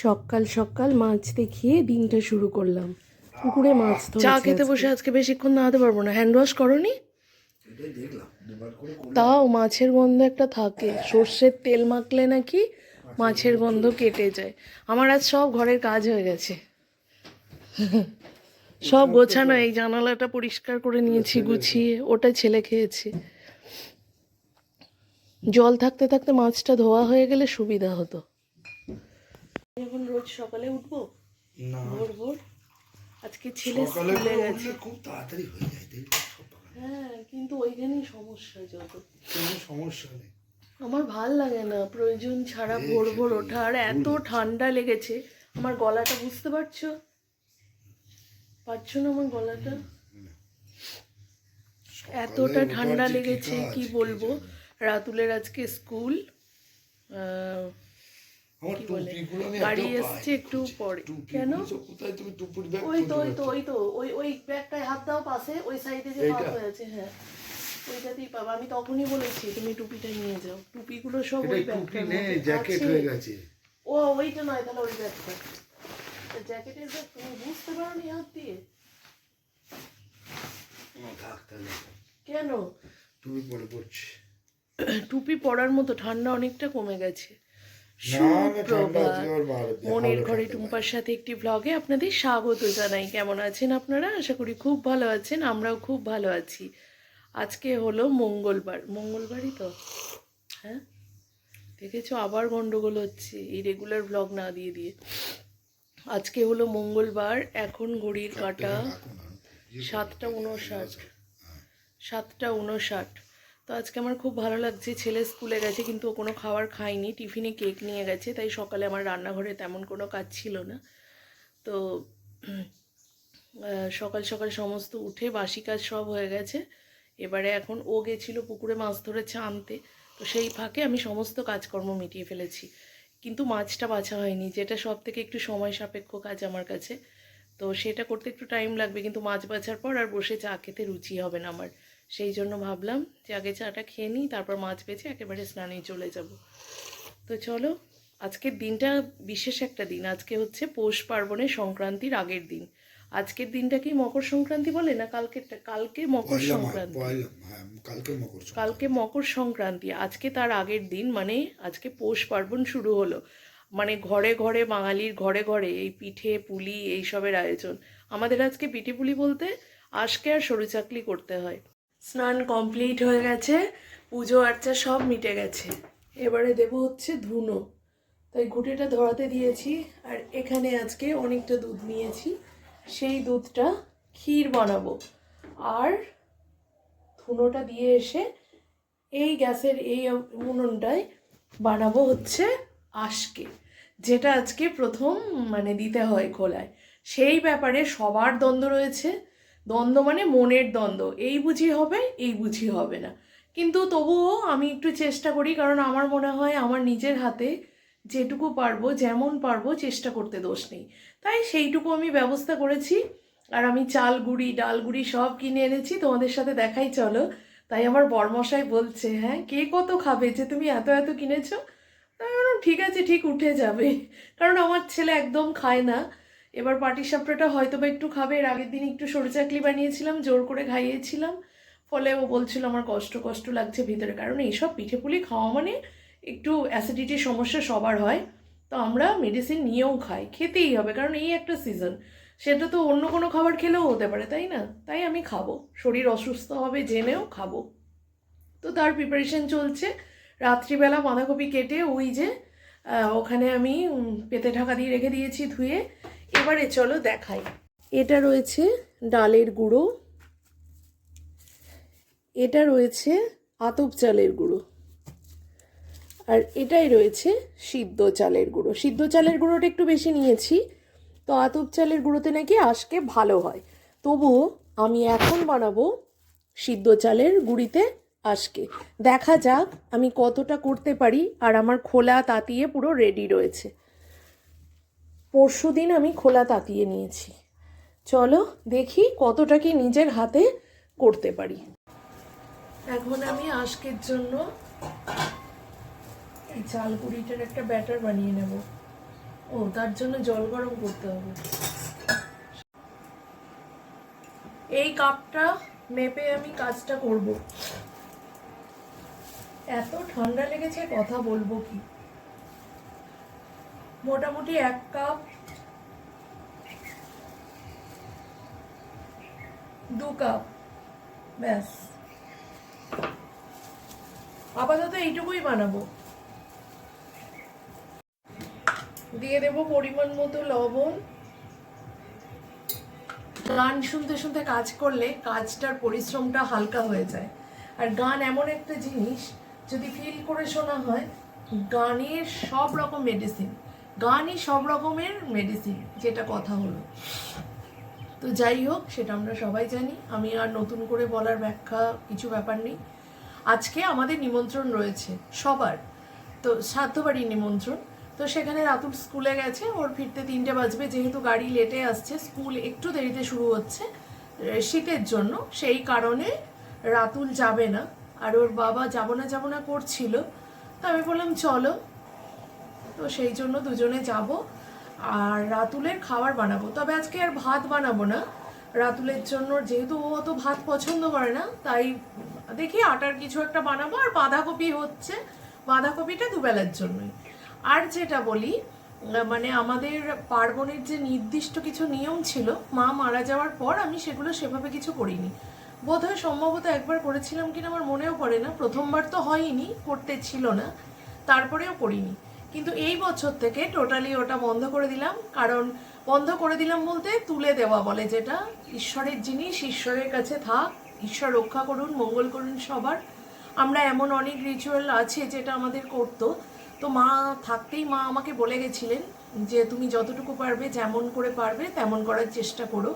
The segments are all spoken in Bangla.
সকাল সকাল মাছ দেখিয়ে দিনটা শুরু করলাম। পুকুরে মাছ ধরেছে। চা খেতে বসে আজকে বেশিক্ষণ দাঁড়াতে পারবো না। হ্যান্ড ওয়াশ করনি? তাও মাছের গন্ধ একটা থাকে। সর্ষের তেল মাখলে নাকি মাছের গন্ধ কেটে যায়। আমার আজ সব ঘরের কাজ হয়ে গেছে, সব গোছানো। এই জানালাটা পরিষ্কার করে নিয়েছি গুছিয়ে, ওটা ছেলে খেয়েছে। জল থাকতে থাকতে মাছটা ধোয়া হয়ে গেলে সুবিধা হতো। এখন রোজ সকালে উঠবো না, ভোর ভোর। আজকে ছেলে স্কুলে গেছে, খুব তাড়াতাড়ি হয়ে যায়। হ্যাঁ, কিন্তু ওইখানেই সমস্যা। যত কোনো সমস্যা নেই, আমার ভাল লাগে না প্রয়োজন ছাড়া ভোর ভোর ওঠা। আর এত ঠান্ডা লেগেছে আমার গলাটা, বুঝতে পারছো? পারছো না আমার গলাটা? এতটা ঠান্ডা লেগেছে কি বলবো। রাতুলের আজকে স্কুল, কি বলে, বাড়ি এসছে একটু পরে। কেন? ওই ব্যাগটায় হাত দাও, পাশে ওই সাইডে যে পাত হয়ে আছে, হ্যাঁ ওইটাতেই পাবো। আমি তখনই বলেছি তুমি টুপিটা নিয়ে যাও। টুপিগুলো সব ওই ব্যাগটার মধ্যে জ্যাকেট হয়ে গেছে। ও ওইটা নয়, তাহলে ওই ব্যাগটা, জ্যাকেটের ব্যাগ। তুমি বুঝতে পারোনি হাত দিয়ে? কেন? টুপি পরে পড়ছি। টুপি পরার মতো ঠান্ডা অনেকটা কমে গেছে। সুপ্রভাত, মনের ঘরে টুম্পার সাথে একটি ব্লগে আপনাদের স্বাগত জানাই। কেমন আছেন আপনারা? আশা করি খুব ভালো আছেন। আমরাও খুব ভালো আছি। আজকে হলো মঙ্গলবার, মঙ্গলবারই তো, হ্যাঁ দেখেছো আবার গন্ডগোল হচ্ছে এই রেগুলার ব্লগ না দিয়ে দিয়ে। আজকে হলো মঙ্গলবার, এখন ঘড়ির কাঁটা 7:59, 7:59। তো আজকে আমার খুব ভালো লাগছে। ছেলে স্কুলে গেছে কিন্তু ও কোনো খাবার খায়নি, টিফিনে কেক নিয়ে গেছে। তাই সকালে আমার রান্নাঘরে তেমন কোনো কাজ ছিল না। তো সকাল সকাল সমস্ত উঠে বাসি কাজ সব হয়ে গেছে। এবারে এখন ও গেছিলো পুকুরে মাছ ধরেছে আনতে, তো সেই ফাঁকে আমি সমস্ত কাজকর্ম মিটিয়ে ফেলেছি। কিন্তু মাছটা বাছা হয়নি, যেটা সব থেকে একটু সময় সাপেক্ষ কাজ আমার কাছে। তো সেটা করতে একটু টাইম লাগবে, কিন্তু মাছ বাছার পর আর বসে চা খেতে রুচি হবে না আমার। সেই জন্য ভাবলাম যে আগে চাটা খেয়ে নিই, তারপর মাছ বেছে একেবারে স্নানে চলে যাব। তো চলো, আজকের দিনটা বিশেষ একটা দিন। আজকে হচ্ছে পৌষ পার্বণের সংক্রান্তির আগের দিন। আজকের দিনটা কি মকর সংক্রান্তি বলে না কালকেরটা? কালকে মকর সংক্রান্তি, কালকে মকর সংক্রান্তি। আজকে তার আগের দিন, মানে আজকে পৌষ পার্বণ শুরু হলো। মানে ঘরে ঘরে, বাঙালির ঘরে ঘরে এই পিঠে পুলি এইসবের আয়োজন। আমাদের আজকে পিঠে পুলি বলতে আজকে আর সরু চাকলি করতে হয়। স্নান কমপ্লিট হয়ে গেছে, পুজো আর্চা সব মিটে গেছে। এবারে দেব হচ্ছে ধুনো, তাই ঘুঁটেটা ধরাতে দিয়েছি। আর এখানে আজকে অনেকটা দুধ নিয়েছি, সেই দুধটা ক্ষীর বানাবো। আর ধুনোটা দিয়ে এসে এই গ্যাসের এই উনুনটায় বানাবো হচ্ছে আজকে, যেটা আজকে প্রথম মানে দিতে হয় খোলায়। সেই ব্যাপারে সবার দ্বন্দ্ব রয়েছে। দ্বন্দ্ব মানে মনের দ্বন্দ্ব, এই বুঝি হবে, এই বুঝি হবে না। কিন্তু তবুও আমি একটু চেষ্টা করি, কারণ আমার মনে হয় আমার নিজের হাতে যেটুকু পারবো, যেমন পারবো চেষ্টা করতে দোষ নেই। তাই সেইটুকু আমি ব্যবস্থা করেছি। আর আমি চাল গুঁড়ি, ডাল গুঁড়ি সব কিনে এনেছি, তোমাদের সাথে দেখাই চলো। তাই আমার বরমশাই বলছে, হ্যাঁ কে কত খাবে যে তুমি এত এত কিনেছো? তাই আমি বললাম ঠিক আছে, ঠিক উঠে যাবে। কারণ আমার ছেলে একদম খায় না। এবার পাটিসাপটাটা হয়তো বা একটু খাবে। এর আগের দিন একটু সরু চাকলি বানিয়েছিলাম, জোর করে খাইয়েছিলাম। ফলে ও বলছিল আমার কষ্ট কষ্ট লাগছে ভিতরে, কারণ এইসব পিঠেপুলি খাওয়া মানে একটু অ্যাসিডিটির সমস্যা সবার হয়। তো আমরা মেডিসিন নিয়েও খাই, খেতেই হবে, কারণ এই একটা সিজন। সেটা তো অন্য কোনো খাবার খেলেও হতে পারে, তাই না? তাই আমি খাবো, শরীর অসুস্থ হবে জেনেও খাবো। তো তার প্রিপারেশন চলছে। রাত্রিবেলা বাঁধাকপি কেটে ওই যে ওখানে আমি পেতে ঢাকা দিয়ে রেখে দিয়েছি ধুয়ে। এবারে চলো দেখাই। এটা রয়েছে ডালের গুঁড়ো, এটা রয়েছে আতপ চালের গুঁড়ো, আর এটাই রয়েছে সিদ্ধ চালের গুঁড়ো। সিদ্ধ চালের গুঁড়োটা একটু বেশি নিয়েছি, তো আতপ চালের গুঁড়োতে নাকি আজকে ভালো হয়। তবুও আমি এখন বানাবো সিদ্ধ চালের গুঁড়িতে আজকে। দেখা যাক আমি কতটা করতে পারি। আর আমার খোলা তাতিয়ে পুরো রেডি রয়েছে। পরশুদিন আমি খোলা তাতিয়ে নিয়েছি। চলো দেখি কতটা কি নিজের হাতে করতে পারি। এখন আমি আজকের জন্য এই চাল গুঁড়িটার একটা ব্যাটার বানিয়ে নেব। ও তার জন্য জল গরম করতে হবে। এই কাপটা মেপে আমি কাজটা করব। এত ঠান্ডা লেগেছে কথা বলবো কি। মোটামুটি 1 কাপ 2 কাপ ব্যাস। আপাতত এইটুকুই বানাবো। দিয়ে দেবো পরিমাণ মতো লবণ। গান শুনতে শুনতে কাজ করলে কাজটার পরিশ্রমটা হালকা হয়ে যায়। আর গান এমন একটা জিনিস, যদি ফিল করে শোনা হয়, গানের সব রকম মেডিসিন, গানই সব রকমের মেডিসিন, যেটা কথা হলো। তো যাই হোক, সেটা আমরা সবাই জানি, আমি আর নতুন করে বলার ব্যাখ্যা কিছু ব্যাপার নেই। আজকে আমাদের নিমন্ত্রণ রয়েছে সবার, তো সাধ্যবাড়ির নিমন্ত্রণ। তো সেখানে রাতুল স্কুলে গেছে, ওর ফিরতে 3টে বাজবে, যেহেতু গাড়ি লেটে আসছে, স্কুল একটু দেরিতে শুরু হচ্ছে শীতের জন্য, সেই কারণে রাতুল যাবে না। আর ওর বাবা যাবো না করছিল, তো আমি বললাম চলো, তো সেই জন্য দুজনে যাব। আর রাতুলের খাবার বানাবো, তবে আজকে আর ভাত বানাবো না রাতুলের জন্য, যেহেতু ও অত ভাত পছন্দ করে না, তাই দেখি আটার কিছু একটা বানাবো। আর বাঁধাকপি হচ্ছে, বাঁধাকপিটা দুবেলার জন্যই। আর যেটা বলি, মানে আমাদের পার্বণের যে নির্দিষ্ট কিছু নিয়ম ছিল, মা মারা যাওয়ার পর আমি সেগুলো সেভাবে কিছু করিনি। বোধহয় সম্ভবত একবার করেছিলাম কিনা আমার মনেও পড়ে না, প্রথমবার তো হয়নি, করতে ছিল না, তারপরেও করিনি। কিন্তু এই বছর থেকে টোটালি ওটা বন্ধ করে দিলাম। কারণ বন্ধ করে দিলাম বলতে, তুলে দেওয়া বলে যেটা, ঈশ্বরের জিনিস ঈশ্বরের কাছে থাক, ঈশ্বর রক্ষা করুন, মঙ্গল করুন সবার। আমরা এমন অনেক রিচুয়াল আছে যেটা আমাদের করতো। তো মা থাকতেই মা আমাকে বলে গেছিলেন যে তুমি যতটুকু পারবে, যেমন করে পারবে তেমন করার চেষ্টা করো,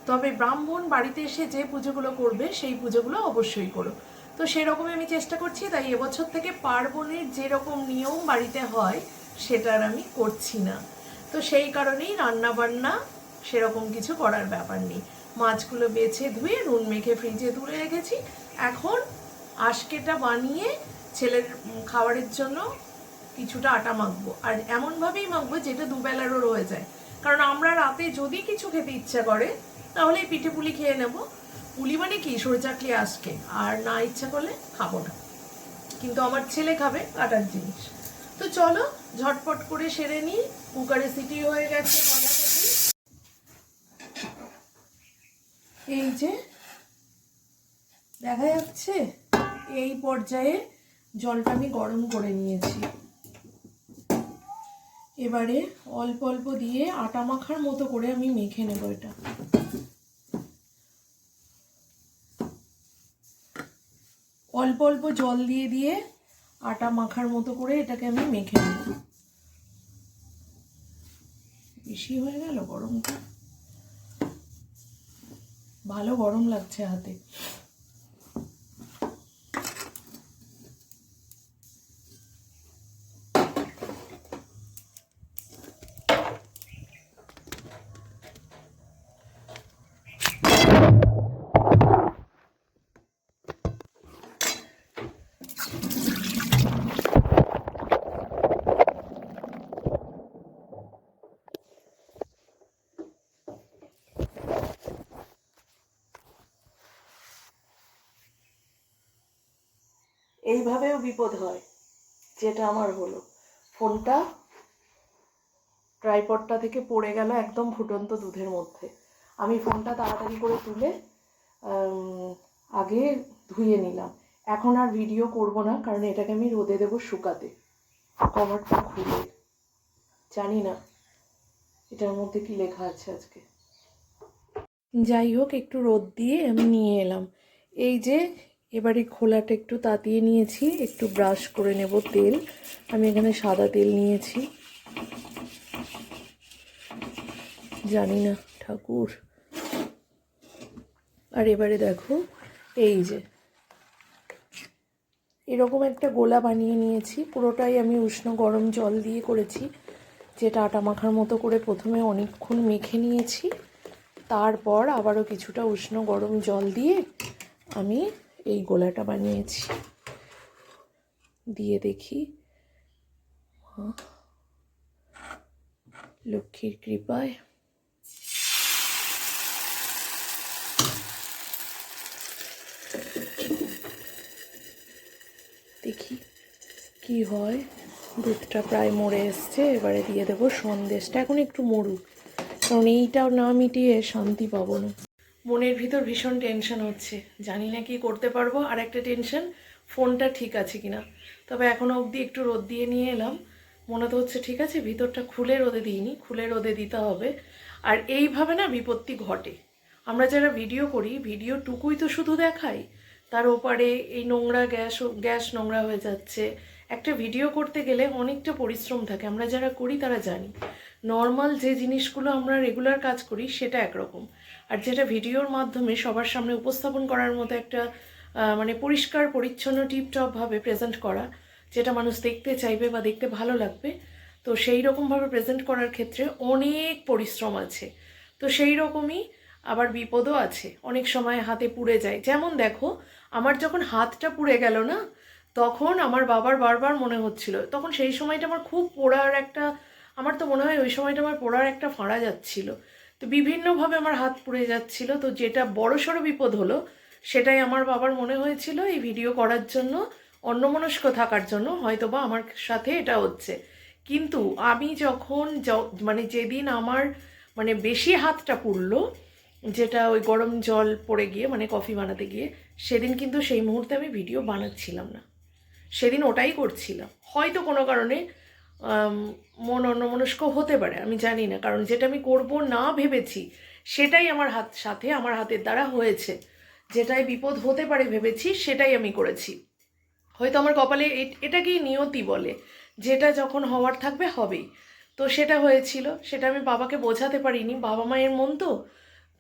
তবে ব্রাহ্মণ বাড়িতে এসে যে পুজোগুলো করবে সেই পুজোগুলো অবশ্যই করো। তো সেরকমই আমি চেষ্টা করছি। তাই এবছর থেকে পার্বণের যেরকম নিয়ম বাড়িতে হয় সেটার আমি করছি না। তো সেই কারণেই রান্না বান্না সেরকম কিছু করার ব্যাপার নেই। মাছগুলো বেছে ধুয়ে নুন মেখে ফ্রিজে তুলে রেখেছি। এখন আজকেটা বানিয়ে ছেলের খাবারের জন্য কিছুটা আটা মাখবো, আর এমনভাবেই মাখবো যেটা দুবেলারও রয়ে যায়। কারণ আমরা রাতে যদি কিছু খেতে ইচ্ছা করে তাহলে পিঠে পুলি খেয়ে নেব। পুলি মানে কি, সরচাকলি আজকে, আর না ইচ্ছা করলে খাবো না। কিন্তু আমার ছেলে খাবে আটার জিনিস। তো চলো ঝটপট করে সেরে নিই। কুকারে সিটি হয়ে গেছে বাঁধাকপি, এই যে দেখা যাচ্ছে। এই পর্যায়ে জলটা আমি গরম করে নিয়েছি। এবারে অল্প অল্প দিয়ে আটা মাখার মতো করে আমি মেখে নেব। এটা অল্প অল্প জল দিয়ে দিয়ে আটা মাখার মতো করে এটাকে আমি মেখে নেব। বেশি হয়ে গেল গরমটা, ভালো গরম লাগছে হাতে। এইভাবেও বিপদ হয়, যেটা আমার হলো। ফোনটা ট্রাইপডটা থেকে পড়ে গেল একদম ফুটন্ত দুধের মধ্যে। আমি ফোনটা তাড়াতাড়ি করে তুলে আগে ধুয়ে নিলাম। এখন আর ভিডিও করব না, কারণ এটাকে আমি রোদে দেবো শুকাতে। কভারটা খুলে জানি না এটার মধ্যে কি লেখা আছে আজকে। যাই হোক, একটু রোদ দিয়ে আমি নিয়ে এলাম। এই যে এবারে খোলাটা একটু তাতিয়ে নিয়েছি, একটু ব্রাশ করে নেব তেল। আমি এখানে সাদা তেল নিয়েছি, জানি না ঠাকুর। আর এবারে দেখো, এই যে এরকম একটা গোলা বানিয়ে নিয়েছি। পুরোটাই আমি উষ্ণ গরম জল দিয়ে করেছি, যেটা আটা মাখার মতো করে প্রথমে অনেকক্ষণ মেখে নিয়েছি। তারপর আবারও কিছুটা উষ্ণ গরম জল দিয়ে আমি এই গোলাটা বানিয়েছি। দিয়ে দেখি, লক্ষ্মীর কৃপায়। দেখি কি হয়। দুধটা প্রায় মরে এসছে, এবারে দিয়ে দেবো সন্দেশটা। এখন একটু মরুক, কারণ এইটাও না মিটিয়ে শান্তি পাবো না। মনের ভিতর ভীষণ টেনশন হচ্ছে, জানি না কি করতে পারবো। আর একটা টেনশন, ফোনটা ঠিক আছে কিনা। তবে এখনো অবধি একটু রোদ দিয়ে নিয়ে এলাম, মনে তো হচ্ছে ঠিক আছে। ভিতরটা খুলে রোদে দিইনি, খুলে রোদে দিতে হবে। আর এইভাবে না বিপত্তি ঘটে। আমরা যারা ভিডিও করি, ভিডিও টুকুই তো শুধু দেখাই, তার ওপারে এই নোংরা গ্যাস নোংরা হয়ে যাচ্ছে। একটা ভিডিও করতে গেলে অনেকটা পরিশ্রম থাকে, আমরা যারা করি তারা জানি। নর্মাল যে জিনিসগুলো আমরা রেগুলার কাজ করি সেটা একরকম, আর যেটা ভিডিওর মাধ্যমে সবার সামনে উপস্থাপন করার মতো একটা মানে পরিষ্কার পরিচ্ছন্ন টিপটপভাবে প্রেজেন্ট করা, যেটা মানুষ দেখতে চাইবে বা দেখতে ভালো লাগবে, তো সেই রকমভাবে প্রেজেন্ট করার ক্ষেত্রে অনেক পরিশ্রম আছে। তো সেই রকমই আবার বিপদও আছে, অনেক সময় হাতে পুড়ে যায়। যেমন দেখো, আমার যখন হাতটা পুড়ে গেল না, তখন আমার বাবার বারবার মনে হচ্ছিল, তখন সেই সময়টা আমার খুব পোড়ার একটা, আমার তো মনে হয় ওই সময়টা আমার পোড়ার একটা ফাঁড়া যাচ্ছিল। তো বিভিন্নভাবে আমার হাত পুড়ে যাচ্ছিল। তো যেটা বড়সড় বিপদ হলো, সেটাই আমার বাবার মনে হয়েছিল এই ভিডিও করার জন্য, অন্যমনস্ক থাকার জন্য হয়তো বা আমার সাথে এটা হচ্ছে। কিন্তু আমি যখন মানে যেদিন আমার মানে বেশি হাতটা পুড়লো, যেটা ওই গরম জল পড়ে গিয়ে মানে কফি বানাতে গিয়ে, সেদিন কিন্তু সেই মুহূর্তে আমি ভিডিও বানাচ্ছিলাম না, সেদিন ওটাই করছিলাম। হয়তো কোনো কারণে মন অন্যমনস্ক হতে পারে, আমি জানি না। কারণ যেটা আমি করব না ভেবেছি সেটাই আমার সাথে আমার হাতের দ্বারা হয়েছে। যেটাই বিপদ হতে পারে ভেবেছি সেটাই আমি করেছি। হয়তো আমার কপালে এটাকেই নিয়তি বলে, যেটা যখন হওয়ার থাকবে হবেই। তো সেটা হয়েছিল, সেটা আমি বাবাকে বোঝাতে পারিনি। বাবা মায়ের মন তো,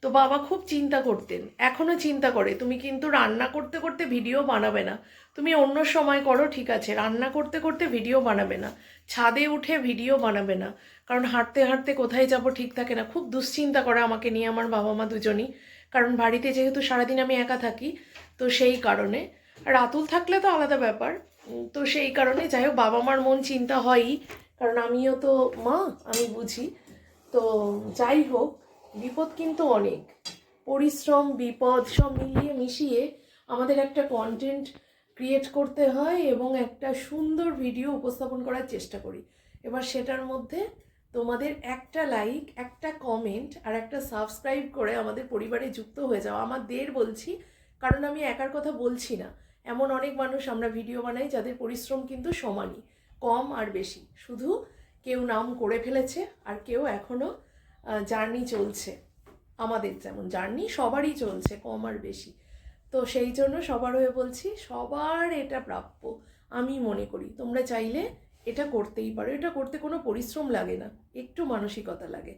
তো বাবা খুব চিন্তা করতেন, এখনও চিন্তা করে। তুমি কিন্তু রান্না করতে করতে ভিডিও বানাবে না, তুমি অন্য সময় করো ঠিক আছে, রান্না করতে করতে ভিডিও বানাবে না, ছাদে উঠে ভিডিও বানাবে না। কারণ হাঁটতে হাঁটতে কোথায় যাব ঠিক থাকে না। খুব দুশ্চিন্তা করে আমাকে নিয়ে আমার বাবা মা দুজনই, কারণ বাড়িতে যেহেতু সারাদিন আমি একা থাকি, তো সেই কারণে। আর আতুল থাকলে তো আলাদা ব্যাপার। তো সেই কারণে যাই হোক, বাবা মার মন চিন্তা হয়ই, কারণ আমিও তো মা, আমি বুঝি। তো যাই হোক, বিপদ কিন্তু অনেক, পরিশ্রম বিপদ সব মিলিয়ে মিশিয়ে আমাদের একটা কন্টেন্ট ক্রিয়েট করতে হয় এবং একটা সুন্দর ভিডিও উপস্থাপন করার চেষ্টা করি। এবার সেটার মধ্যে তোমাদের একটা লাইক, একটা কমেন্ট আর একটা সাবস্ক্রাইব করে আমাদের পরিবারে যুক্ত হয়ে যাও। আমাদের বলছি, কারণ আমি একার কথা বলছি না। এমন অনেক মানুষ আমরা ভিডিও বানাই যাদের পরিশ্রম কিন্তু সমানই, কম আর বেশি। শুধু কেউ নাম করে ফেলেছে আর কেউ এখনও জার্নি চলছে। আমাদের যেমন জার্নি সবারই চলছে, কম আর বেশি। তো সেই জন্য সবার হয়ে বলছি, সবার এটা প্রাপ্য আমি মনে করি। তোমরা চাইলে এটা করতেই পারো, এটা করতে কোনো পরিশ্রম লাগে না, একটু মানসিকতা লাগে।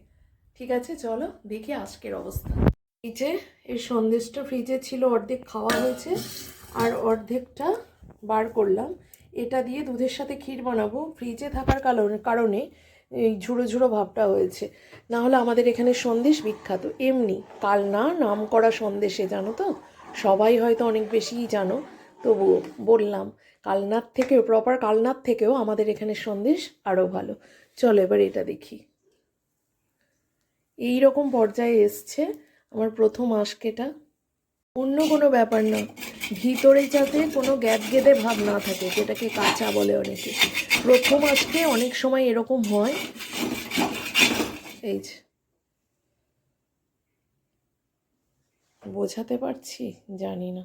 ঠিক আছে, চলো দেখি আজকের অবস্থা। এই যে এই সন্দেশটা ফ্রিজে ছিল, অর্ধেক খাওয়া হয়েছে আর অর্ধেকটা বার করলাম। এটা দিয়ে দুধের সাথে ক্ষীর বানাবো। ফ্রিজে থাকার কারণে এই ঝুড়ো ঝুড়ো ভাবটা হয়েছে। না হলে আমাদের এখানে সন্দেশ বিখ্যাত, এমনি কালনা নাম করা সন্দেশে, জানো তো, সবাই হয়তো অনেক বেশিই জানো, তবুও বললাম। কালনার থেকেও, প্রপার কালনার থেকেও আমাদের এখানে সন্দেশ আরও ভালো। চলো এবার এটা দেখি। এই রকম পর্যায়ে এসছে আমার প্রথম আঁশকেটা। অন্য কোনো ব্যাপার না, ভিতরে যাতে কোনো গ্যাদ গেদে ভাব না থাকে, যেটাকে কাঁচা বলে অনেকে। প্রথম আজকে অনেক সময় এরকম হয়। এই যে বোঝাতে পারছি জানি না,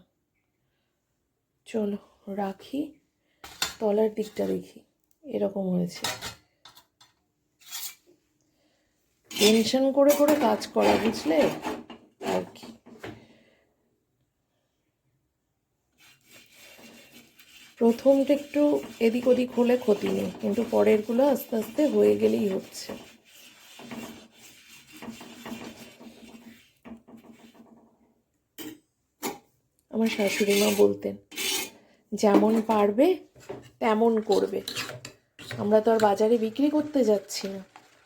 চলো রাখি, তলার দিকটা দেখি। এরকম হয়েছে। টেনশন করে করে কাজ করা, বুঝলে আর কি। প্রথমটা একটু এদিক ওদিক হলে ক্ষতি নেই, কিন্তু পরেরগুলো আস্তে আস্তে হয়ে গেলেই হচ্ছে। আমার শাশুড়ি মা বলতেন, যেমন পারবে তেমন করবে। আমরা তো আর বাজারে বিক্রি করতে যাচ্ছি না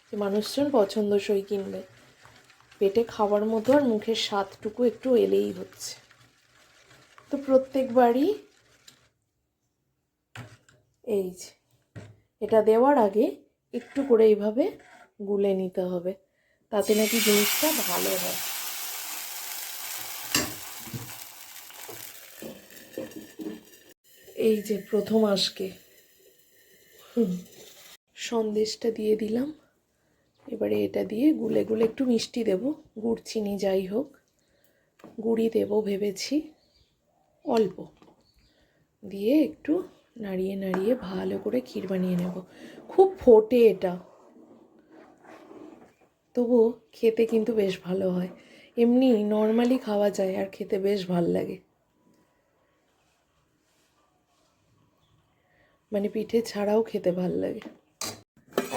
যে মানুষজন পছন্দসই কিনবে। পেটে খাওয়ার মতো আর মুখের স্বাদটুকু একটু এলেই হচ্ছে। তো প্রত্যেকবারই এই যে এটা দেওয়ার আগে একটু করে এইভাবে গুলে নিতে হবে, তাতে নাকি জিনিসটা ভালো হয়। এই যে প্রথম আজকে সন্দেশটা দিয়ে দিলাম। এবারে এটা দিয়ে গুলে গুলে একটু মিষ্টি দেব, গুড় চিনি যাই হোক, গুড়ই দেব ভেবেছি অল্প, দিয়ে একটু নাড়িয়ে নাড়িয়ে ভালো করে ক্ষীর বানিয়ে নেব। খুব ফোটে এটা, তবুও খেতে কিন্তু বেশ ভালো হয়। এমনি নর্মালি খাওয়া যায় আর খেতে বেশ ভালো লাগে। মানে পিঠে ছাড়াও খেতে ভালো লাগে।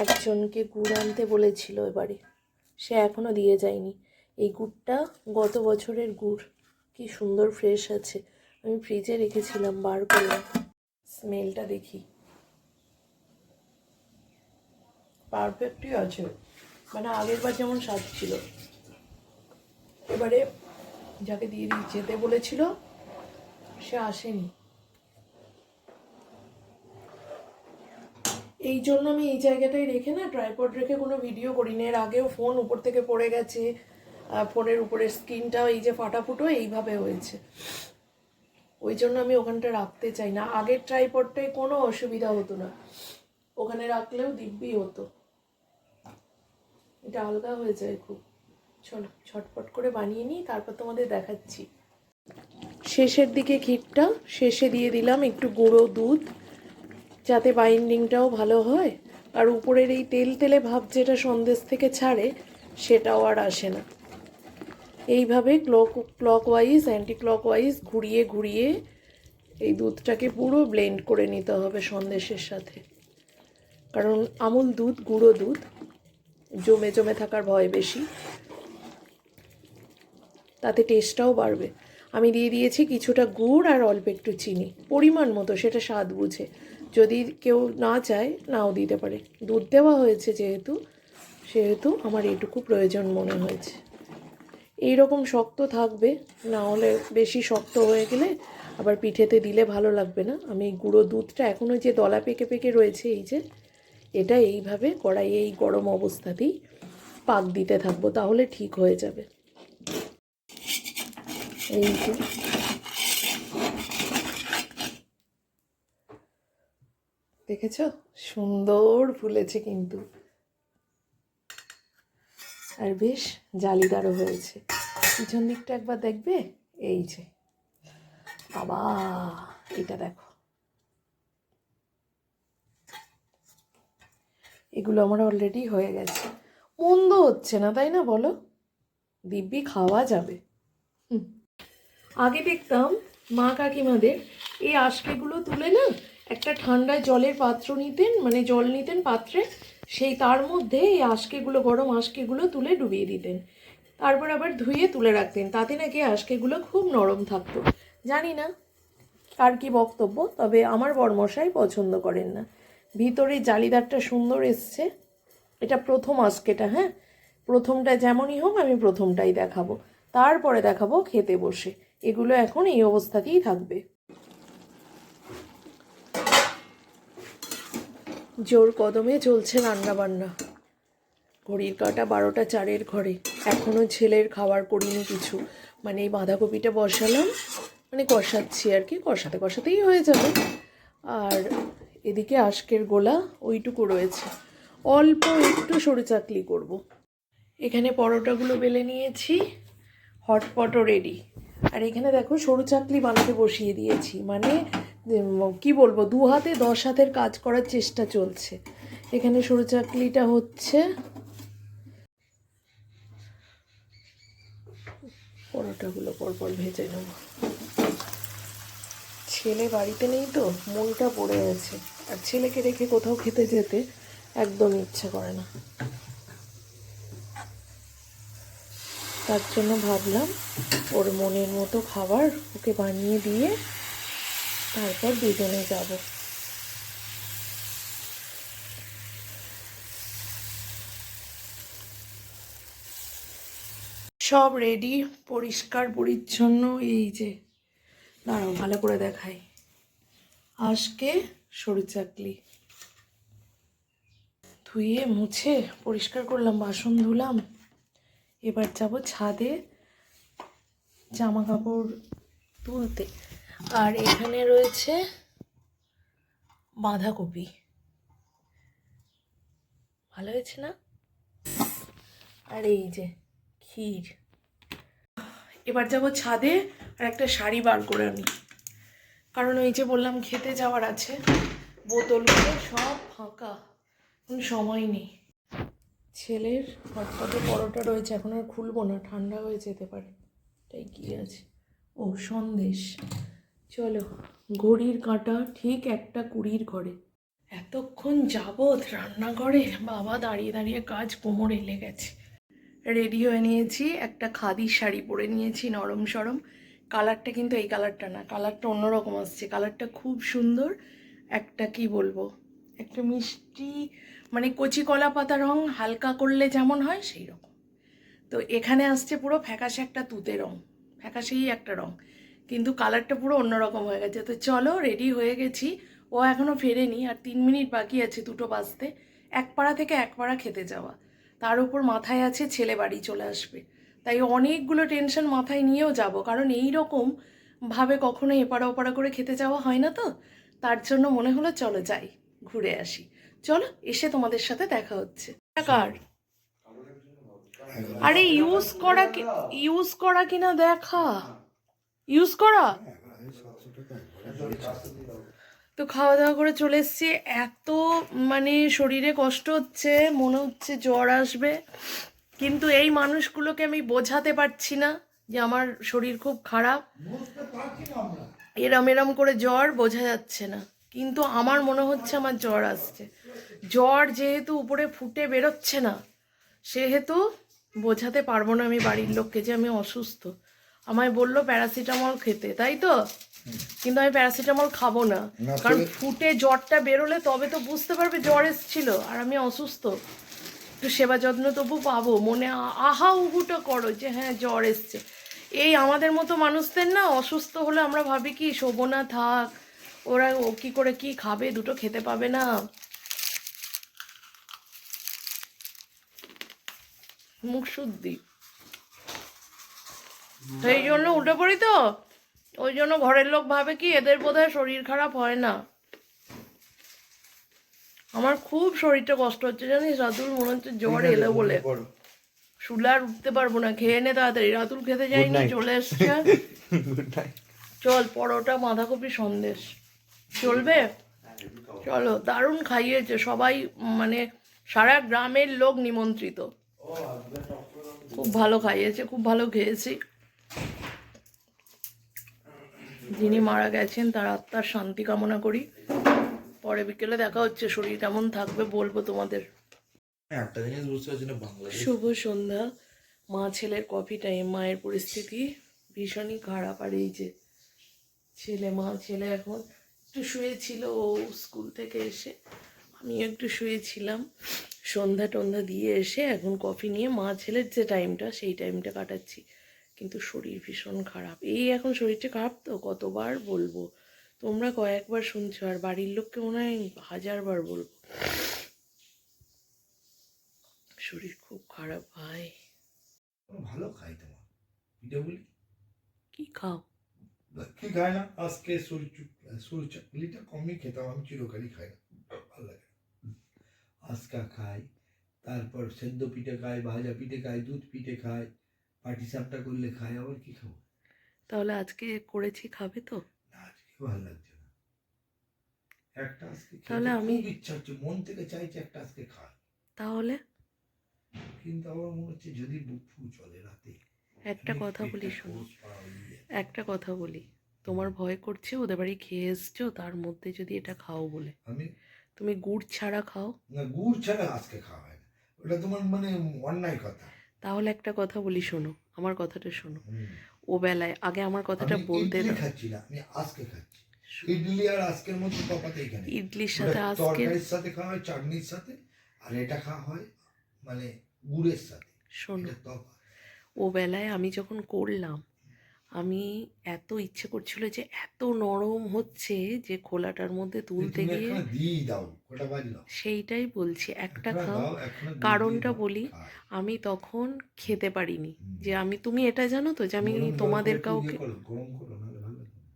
একজনকে গুড় আনতে বলেছিল এবারে, সে এখনও দিয়ে যায়নি। এই গুড়টা গত বছরের গুড়, কি সুন্দর ফ্রেশ আছে। আমি ফ্রিজে রেখেছিলাম, বার করলাম, স্মেলটা দেখি। পারফেক্টই আছে, মানে আগের বার যেমন স্বাদ ছিল। এবারে যাকে দিয়ে যেতে বলেছিল সে আসেনি, এই জন্য আমি এই জায়গাটায় রেখে না ট্রাইপড রেখে কোনো ভিডিও করি না। এর আগেও ফোন উপর থেকে পড়ে গেছে, ফোনের উপরের স্ক্রিনটাও এই যে ফাটাফুটো এইভাবে হয়েছে। ওই জন্য আমি ওখানটা রাখতে চাই না। আগের ট্রাইপডটায় কোনো অসুবিধা হতো না, ওখানে রাখলেও দিব্যি হতো। এটা আলগা হয়ে যায় খুব। চলো ছটপট করে বানিয়ে নিই, তারপর তোমাদের দেখাচ্ছি। শেষের দিকে ক্ষীরটা শেষে দিয়ে দিলাম একটু গুঁড়ো দুধ, যাতে বাইন্ডিংটাও ভালো হয়, আর উপরের এই তেল তেলে ভাব যেটা সন্দেশ থেকে ছাড়ে সেটাও আর আসে না। এইভাবে ক্লকওয়াইজ অ্যান্টি ক্লকওয়াইজ ঘুরিয়ে ঘুরিয়ে এই দুধটাকে পুরো ব্লেন্ড করে নিতে হবে সন্দেশের সাথে। কারণ আমুল দুধ, গুঁড়ো দুধ, জমে জমে থাকার ভয় বেশি, তাতে টেস্টটাও বাড়বে। আমি দিয়ে দিয়েছি কিছুটা গুড় আর অল্প একটু চিনি, পরিমাণ মতো, সেটা স্বাদ বুঝে। যদি কেউ না চায় নাও দিতে পারে, দুধ দেওয়া হয়েছে সেহেতু আমার এটুকু প্রয়োজন মনে হয়েছে। এই রকম শক্ত থাকবে, না হলে বেশি শক্ত হয়ে গেলে আবার পিঠেতে দিলে ভালো লাগবে না। আমি গুঁড়ো দুধটা এখনও যে দলা পেকে পেকে রয়েছে, এই যে এটা এইভাবে কড়াইয়ে এই গরম অবস্থাতেই পাক দিতে থাকবো, তাহলে ঠিক হয়ে যাবে। এই যে দেখেছো, সুন্দর ফুলেছে কিন্তু, আর বেশ জালিদারও হয়েছে। পিছন দিকটা একবার দেখবে, এই যে বাবা, এটা দেখো, এগুলো আমার অলরেডি হয়ে গেছে। মন্দ হচ্ছে না, তাই না বলো? দিব্যি খাওয়া যাবে। আগে দেখতাম মা কাকিমাদের এই আঁশকেগুলো তুলে না একটা ঠান্ডা জলের পাত্র নিতেন, মানে জল নিতেন পাত্রে, সেই তার মধ্যে এই আঁশকেগুলো, গরম আঁশকেগুলো তুলে ডুবিয়ে দিতেন, তারপর আবার ধুয়ে তুলে রাখতেন। তাতে নাকি আঁশকেগুলো খুব নরম থাকতো। জানি না কার কি বক্তব্য, তবে আমার বরমশাই পছন্দ করেন না। ভিতরে জালিদারটা সুন্দর এসছে। এটা প্রথম আঁশকেটা, হ্যাঁ, প্রথমটা যেমনই হোক আমি প্রথমটাই দেখাবো, তারপরে দেখাবো খেতে বসে। এগুলো এখন এই অবস্থাতেই থাকবে। জোর কদমে চলছে রান্নাবান্না। ঘড়ির কাঁটা 12টা 4 ঘরে। এখনও ছেলের খাবার করিনি কিছু, মানে এই বাঁধাকপিটা বসালাম, মানে কষাচ্ছি আর কি, কষাতে কষাতেই হয়ে যাবে। আর এদিকে আঁশকের গোলা ওইটুকু রয়েছে, অল্প একটু সরু চাকলি করব। এখানে পরোটাগুলো বেলে নিয়েছি, হটপটও রেডি। আর এখানে দেখো সরু চাকলি বানাতে বসিয়ে দিয়েছি, মানে কি বলবো, 2 হাতে 10 হাতের কাজ করার চেষ্টা চলছে। এখানে সরু চাকলিটা হচ্ছে, পরোটাগুলো পরপর ভেজে নেব। ছেলে বাড়িতে নেই তো মনটা পড়ে আছে, আর ছেলেকে রেখে কোথাও খেতে যেতে একদম ইচ্ছা করে না। তার জন্য ভাবলাম ওর মনের মতো খাবার ওকে বানিয়ে দিয়ে তারপর দুজনে যাব। সব রেডি, পরিষ্কার পরিচ্ছন্ন। এই যে দাঁড়াও ভালো করে দেখাই, আজকে সরু চাকলি ধুয়ে মুছে পরিষ্কার করলাম, বাসন ধুলাম। এবার যাব ছাদে জামা কাপড় তুলতে। আর এখানে রয়েছে বাঁধাকপি, ভালো হয়েছে না? আর এই যে ক্ষীর। এবার যাব ছাদে আর একটা শাড়ি বার করে আনি, কারণ ওই যে বললাম খেতে যাওয়ার আছে। বোতলগুলো সব ফাঁকা, কোনো সময় নেই। ছেলের হটপটে পরোটা রয়েছে, এখন আর খুলবো না, ঠান্ডা হয়ে যেতে পারে। তাই কি আছে, ও সন্দেশ। চলো, ঘড়ির কাঁটা ঠিক 1:20 ঘরে। এতক্ষণ যাবৎ রান্নাঘরে বাবা দাঁড়িয়ে দাঁড়িয়ে কাজ কোমরে লেগেছে। রেডি হয়ে নিয়েছি, একটা খাদির শাড়ি পরে নিয়েছি, নরম সরম। কালারটা কিন্তু এই কালারটা না, কালারটা অন্যরকম আসছে। কালারটা খুব সুন্দর, একটা কি বলবো, একটা মিষ্টি মানে কচি কলা পাতা রং হালকা করলে যেমন হয় সেই রকম। তো এখানে আসছে পুরো ফ্যাকাশে একটা তুতে রং, ফ্যাকাশেই একটা রং, কিন্তু কালারটা পুরো অন্যরকম হয়ে গেছে। তো চলো, রেডি হয়ে গেছি। ও এখনও ফেরেনি, আর 3 মিনিট বাকি আছে 2টো বাজতে। এক পাড়া থেকে এক পাড়া খেতে যাওয়া, তার উপর মাথায় আছে ছেলে বাড়ি চলে আসবে। তাই অনেকগুলো টেনশন মাথায় নিয়েও যাব, কারণ এই রকম ভাবে কখনো এপাড়া ওপাড়া করে খেতে যাওয়া হয় না। তো তার জন্য মনে হলো চলো যাই, ঘুরে আসি। চলো, এসে তোমাদের সাথে দেখা হচ্ছে। কার আরে ইউজ করা কিনা দেখা, ইউজ করা। তো খাওয়া দাওয়া করে চলে এসছি। এত মানে শরীরে কষ্ট হচ্ছে, মনে হচ্ছে জ্বর আসবে, কিন্তু এই মানুষগুলোকে আমি বোঝাতে পারছি না যে আমার শরীর খুব খারাপ। এরম এরম করে জ্বর বোঝা যাচ্ছে না, কিন্তু আমার মনে হচ্ছে আমার জ্বর আসছে। জ্বর যেহেতু উপরে ফুটে বেরোচ্ছে না, সেহেতু বোঝাতে পারবো না আমি বাড়ির লোককে যে আমি অসুস্থ। আমায় বললো প্যারাসিটামল খেতে, তাই তো, কিন্তু আমি প্যারাসিটামল খাবো না, কারণ ফুটে জ্বরটা বেরোলে তবে তো বুঝতে পারবে জ্বর এসেছিল, আর আমি অসুস্থ। একটু সেবা যত্ন তবু পাবো, মনে আহা উহুটা করো যে হ্যাঁ জ্বর এসছে। এই আমাদের মতো মানুষদের না, অসুস্থ হলে আমরা ভাবি কি শোবো না, থাক, ওরা ও কি করে কি খাবে, দুটো খেতে পাবে না। মুখ শুদ্ধি, সেই জন্য উঠে পড়ি। তো ওই জন্য ঘরের লোক ভাবে কি এদের বোধহয় শরীর খারাপ হয় না। আমার খুব শরীরটা কষ্ট হচ্ছে জানিস রাতুল, মনে হচ্ছে জ্বর এলো বলে। শুলে আর উঠতে পারবো না, খেয়ে নে তাড়াতাড়ি। রাতুল খেতে যায়নি, চলে এসছে। চল, পরোটা বাঁধাকপি সন্দেশ চলবে? চলো, দারুণ খাইয়েছে সবাই, মানে সারা গ্রামের লোক নিমন্ত্রিত, খুব ভালো খাইয়েছে, খুব ভালো খেয়েছি। যিনি মারা গেছেন তার আত্মার শান্তি কামনা করি। পরে বিকেলে দেখা হচ্ছে, শরীর কেমন থাকবে বলবো তোমাদের। একটা জিনিস বুঝতে পারছি না, বাংলাদেশ শুভ সন্ধ্যা। মা ছেলের কফি টাইম। মায়ের পরিস্থিতি ভীষণই খারাপ, আর এই যে ছেলে এখন একটু শুয়েছিল, ও স্কুল থেকে এসে, আমিও একটু শুয়েছিলাম। সন্ধ্যা টন্ধা দিয়ে এসে এখন কফি নিয়ে মা ছেলের যে টাইমটা সেই টাইমটা কাটাচ্ছি। কিন্তু শরীর ভীষণ খারাপ, এই এখন শরীরটা খারাপ তো কতবার বলবো, তোমরা কয়েকবার শুনছো, আর বাড়ির লোককে মনে হয় 1000বার বলবো। শরীর খুব খারাপ ভাই। ভালো খাই তোমার পিঠে বলি কি খাও? কি খায় না আজকে সুর চাকলিটা কমই খেতাম আমি, চিরকালই খাই না, ভালো লাগে। আজকা খাই, তারপর সেদ্ধ পিঠে খাই, ভাজা পিঠে খাই, দুধ পিঠে খাই, পাটি সাপটা করলে খাই, আবার কি খাবো? তাহলে আজকে করেছি, খাবে তো? না আজকে ভালো লাগছে না, একটা আজকে তাহলে খেতে আমি খুব ইচ্ছা হচ্ছে, মন থেকে চাইছে একটা আজকে খাই, তাহলে কিন্তু আমার মনে হচ্ছে যদি বুকফু চলে রাতে। একটা কথা বলি শোনো, একটা কথা বলি, তোমার ভয় করছে ওদের বাড়ি খেয়ে এসছো, তার মধ্যে যদি এটা খাও বলে, আমি তুমি গুড় ছাড়া খাও না, গুড় ছাড়া আজকে খাওয়া হয় না, ওটা তোমার মানে অন্যায় কথা। তাহলে একটা কথা বলি শোনো, আমার কথাটা শোনো। ও বেলায় আগে আমার কথাটা আমি বলতে ইডলি দাও। খাচ্ছি না, আমি আজকে খাচ্ছি। ইডলি আর আজকের মধ্যে তফাৎ এইখানে, ইডলির সাথে আজকে তরকারির সাথে খাওয়া হয়, চাটনির সাথে, আর এটা খাওয়া হয় মানে গুড়ের সাথে। শোনো, এটা তফাৎ। ও বেলায় আমি যখন করলাম, আমি এত ইচ্ছে করছিল যে এত নরম হচ্ছে যে খোলাটার মধ্যে তুলতে তুমি গিয়ে একখানা দিয়েই দাও, কটা বাজলো? সেইটাই বলছি একটা একখানা খাও। দাও, একখানা দিয়ে কারণটা দাও, বলি, খাই। আমি তখন খেতে পারিনি। হুম। যে তুমি এটা জানো তো যে আমি গরম জল করে তোমাদের একটু কাউকে করো, গরম করো, নাহলে ভালো লাগবে না।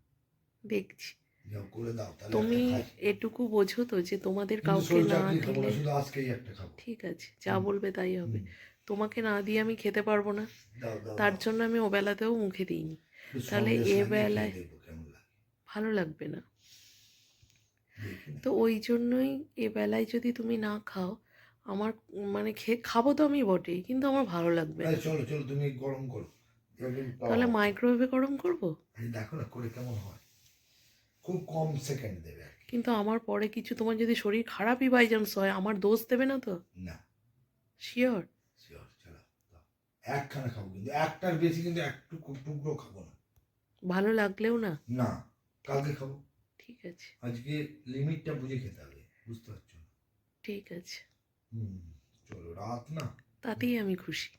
দেখছি। যাও করে দাও, তাহলে তুমি একটা খাই। এটুকু বোঝো তো যে তোমাদের কিন্তু কাউকে শরীর না চাকরি খাবো দিলে। না, শুধু আজকেই একটা খাবো। ঠিক আছে, যা হুম। বলবে তাই হবে। হুম। তোমাকে না দিয়ে আমি খেতে পারবো না, দাও দাও তার দাও, জন্য আমি ওবেলাতেও মুখে দিইনি। একটু তাহলে সন্দেশ এ লাগিয়ে খেয়ে বেলায় দেখবো কেমন লাগে। ভালো লাগবে না। দেখি না। তো ওই জন্যই এ বেলায় যদি তুমি না খাও, আমার মানে খাবো তো আমি বটেই, কিন্তু আমার ভালো লাগবে এই না। চলো চলো, তুমি গরম করো। তাহলে মাইক্রোওয়েভে গরম করব। এই দেখো না করে কেমন হয়, খুব কম সেকেন্ড দেবে আর কি। কিন্তু আমার পরে কিছু তোমার যদি শরীর খারাপই বাই চান্স হয়, আমার দোষ দেবে না তো? না, শিওর? শিওর, চলো দাও। একখানা খাবো, কিন্তু একটার বেশি কিন্তু একটু টুকরো খাবো না। ভালো লাগলেও না? না, কালকে খাবো। ঠিক আছে, আজকে লিমিটটা বুঝে খেতে হবে, বুঝতে পারছো না? ঠিক আছে, হুম। চলো, রাত না, তাতেই আমি খুশি।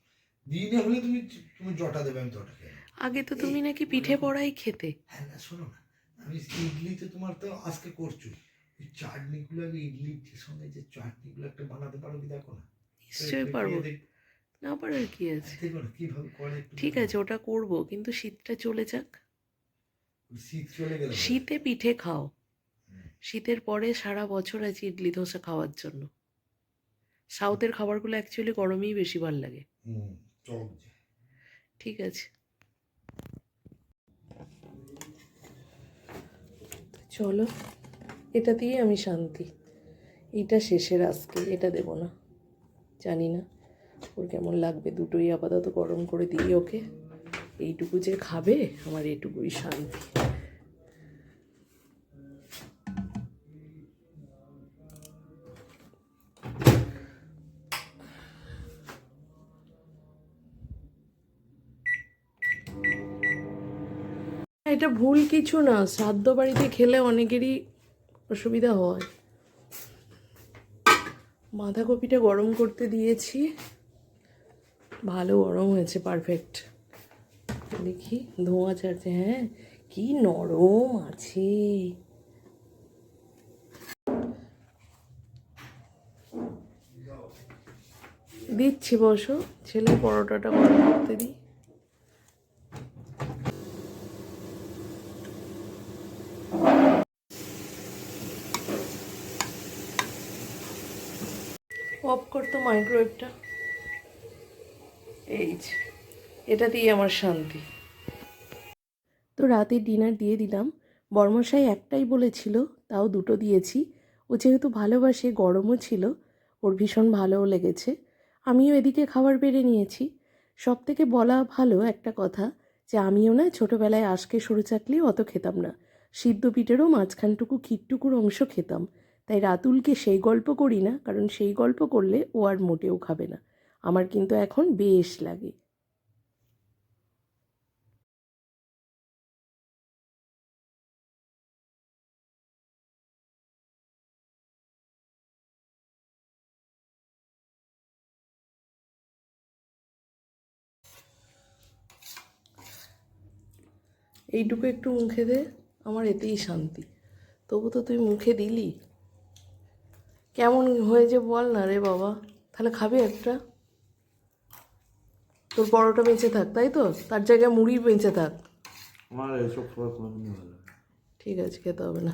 দিনে হলে তুমি তুমি জটা দেবে, আমি জটা খেয়ে নেবো। আগে তো তুমি নাকি পিঠে পড়াই খেতে। হ্যাঁ না, শোনো না, আমি ইডলি তো তোমার তো আজকে করছো, ওই চাটনিগুলো আগে ইডলির সঙ্গে যে চাটনিগুলো একটা বানাতে পারো কি, দেখো না। নিশ্চয়ই পারবো, না পারার কি আছে। দেখো না কিভাবে করে, একটু ঠিক দেখো আছে, ওটা করব, কিন্তু শীতটা চলে যাক। না। শীত চলে গেলে ভালো। শীতে পিঠে খাও, হুম। শীতের পরে সারা বছর আছে ইডলি ধোসা খাওয়ার জন্য। সাউথের খাবারগুলো অ্যাকচুয়ালি গরমেই বেশি ভালো লাগে। হুম, চক যে। ঠিক আছে, চলো, এটা দিয়ে আমি শান্তি। এইটা শেষের আজকে, এটা দেব না। জানি না ওর কেমন লাগবে, দুটোই আপাতত গরম করে দিই ওকে। এইটুকু যে খাবে, আমার এটুকুই শান্তি। এটা ভুল কিছু না, শ্রাদ্ধ বাড়িতে খেলে অনেকেরই অসুবিধা হয়। বাঁধাকপিটা গরম করতে দিয়েছি, ভালো গরম হয়েছে, পারফেক্ট। দেখি, ধোঁয়া ছাড়ছে, হ্যাঁ কি নরম আছে। দিচ্ছি, বসো, ছেলে পরোটাটা গরম করতে দিই। অফ করতো মাইক্রোওয়েভটা। এই যে, এটা দিয়ে আমার শান্তি। তো রাতে ডিনার দিয়ে দিলাম। বর্মশাই একটাই বলেছিল, তাও দুটো দিয়েছি। ও যেহেতু ভালোবাসে, গরমও ছিল, ওর ভীষণ ভালোও লেগেছে। আমিও এদিকে খাবার বেড়ে নিয়েছি। সব থেকে বলা ভালো একটা কথা, যে আমিও না ছোটোবেলায় আজকে সরু চাকলি অত খেতাম না, সিদ্ধ পিঠেরও মাঝখানটুকু ক্ষীরটুকুর অংশ খেতাম। তাই রাতুলকে সেই গল্প করি না, কারণ সেই গল্প করলে ও আর মোটেও খাবে না। আমার কিন্তু এখন বেশ লাগে। এইটুকু একটু মুখে দে, আমার এতেই শান্তি। তবু তো তুই মুখে দিলি, কেমন হয়েছে বল না রে বাবা। তাহলে খাবি একটা? তোর পরোটা বেঁচে থাক, তাই তো? তার জায়গায় মুড়ি বেঁচে থাক। আমার এসব খাবার কোনোদিনই ভালো লাগে না। ঠিক আছে, খেতে হবে না।